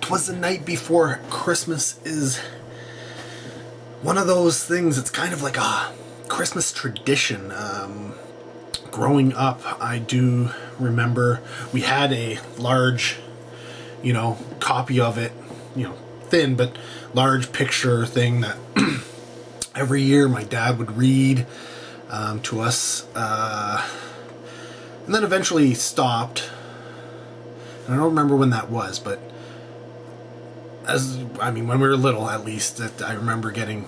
'Twas the Night Before Christmas is one of those things. It's kind of like a Christmas tradition. Growing up, I do remember we had a large, copy of it, thin but large picture thing that every year my dad would read to us, and then eventually stopped. And I don't remember when that was, but when we were little, at least, that I remember getting,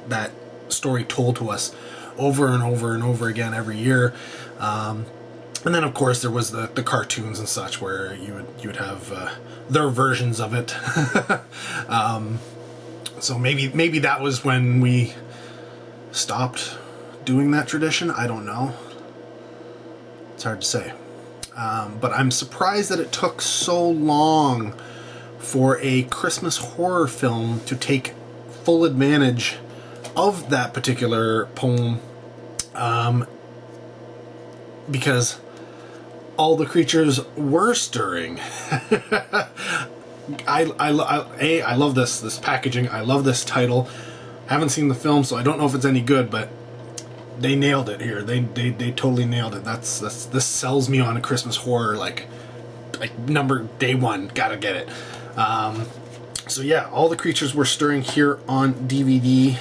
that story told to us over and over and over again every year. And then, of course, there was the cartoons and such, where you would have their versions of it. So maybe that was when we stopped doing that tradition. I don't know. It's hard to say. But I'm surprised that it took so long for a Christmas horror film to take full advantage of that particular poem, because all the creatures were stirring. I love this packaging. I love this title. I haven't seen the film, so I don't know if it's any good, but they nailed it here. They totally nailed it. This sells me on a Christmas horror like day one. Gotta get it. So yeah, all the creatures were stirring here on DVD.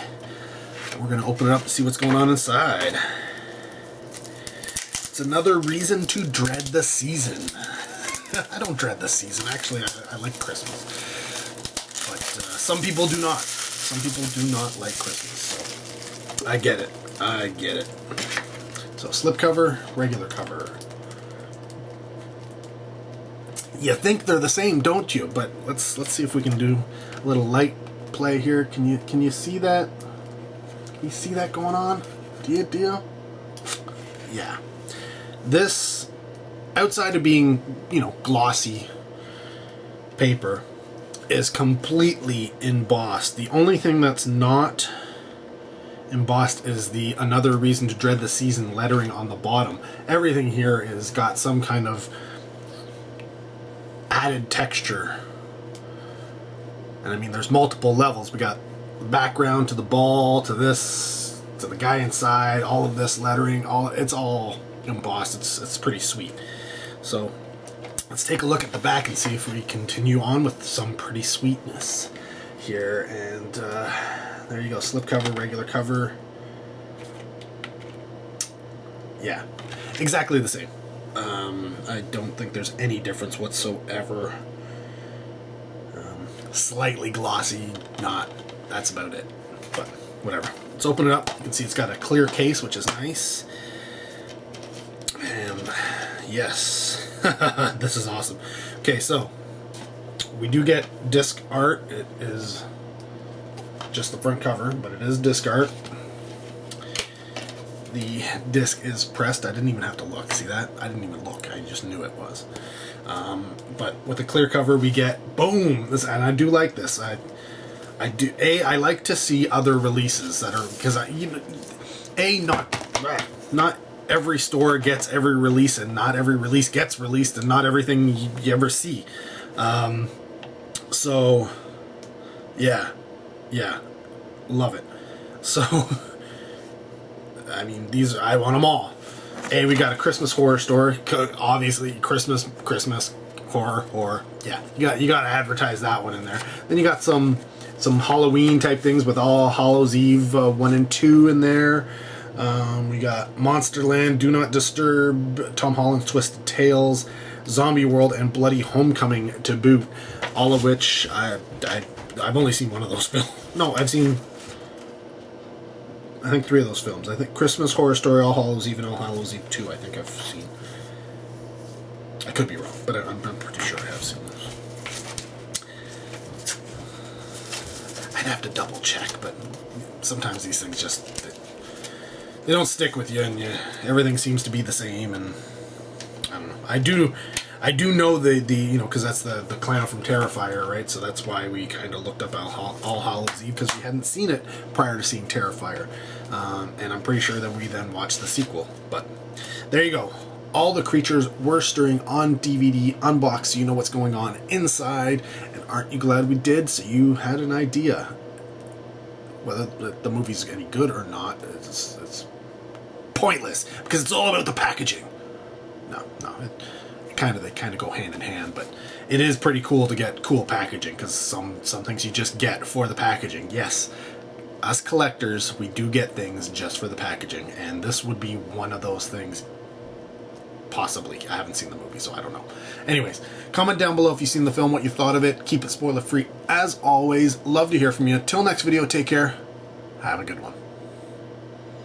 We're gonna open it up and see what's going on inside. It's another reason to dread the season. I don't dread the season. Actually, I like Christmas, but some people do not. Some people do not like Christmas. So I get it. I get it. So slipcover, regular cover. You think they're the same, don't you? But let's see if we can do a little light play here. Can you see that? Can you see that going on? Do you? Yeah. This, outside of being, glossy paper, is completely embossed. The only thing that's not embossed is the "Another Reason to Dread the Season" lettering on the bottom. Everything here is got some kind of added texture. And I mean, there's multiple levels. We got the background to the ball, to this, to the guy inside, all of this lettering, it's all embossed. It's pretty sweet. So let's take a look at the back and see if we continue on with some pretty sweetness here. And there you go, slipcover, regular cover. Yeah, exactly the same. I don't think there's any difference whatsoever. Slightly glossy, not. That's about it. But whatever. Let's open it up. You can see it's got a clear case, which is nice. And yes, this is awesome. Okay, so we do get disc art. It is just the front cover, but it is disc art. The disc is pressed. I didn't even have to look. See that? I didn't even look. I just knew it was. But with the clear cover, we get boom. This, and I do like this. I I like to see other releases that are, because not every store gets every release, and not every release gets released, and not everything you ever see. So yeah, love it. So I mean, I want them all. We got a Christmas horror store, obviously Christmas horror. Yeah, you got to advertise that one in there. Then you got some Halloween type things with All Hallows Eve 1 and 2 in there. We got Monsterland, Do Not Disturb, Tom Holland's Twisted Tales, Zombie World, and Bloody Homecoming to boot. All of which I've only seen one of those films. No, I've seen, I think, 3 of those films. I think Christmas Horror Story, All Hallows Eve, and All Hallows Eve 2, I think I've seen. I could be wrong, but I'm pretty sure I have seen those. I'd have to double check, but sometimes these things just, they don't stick with you, and everything seems to be the same, and I don't know. I do know the because that's the clown from Terrifier, right? So that's why we kind of looked up All Hallows Eve, because we hadn't seen it prior to seeing Terrifier. And I'm pretty sure that we then watched the sequel. But there you go. all the creatures were stirring on DVD unboxed, so you know what's going on inside. And aren't you glad we did? So you had an idea. Whether the movie's any good or not, it's pointless, because it's all about the packaging. No, they kind of go hand in hand, but it is pretty cool to get cool packaging, because some things you just get for the packaging. Yes, us collectors, we do get things just for the packaging, and this would be one of those things. Possibly. I haven't seen the movie, so I don't know. Anyways, comment down below if you've seen the film, what you thought of it. Keep it spoiler free as always. Love to hear from you. Till next video, take care. Have a good one.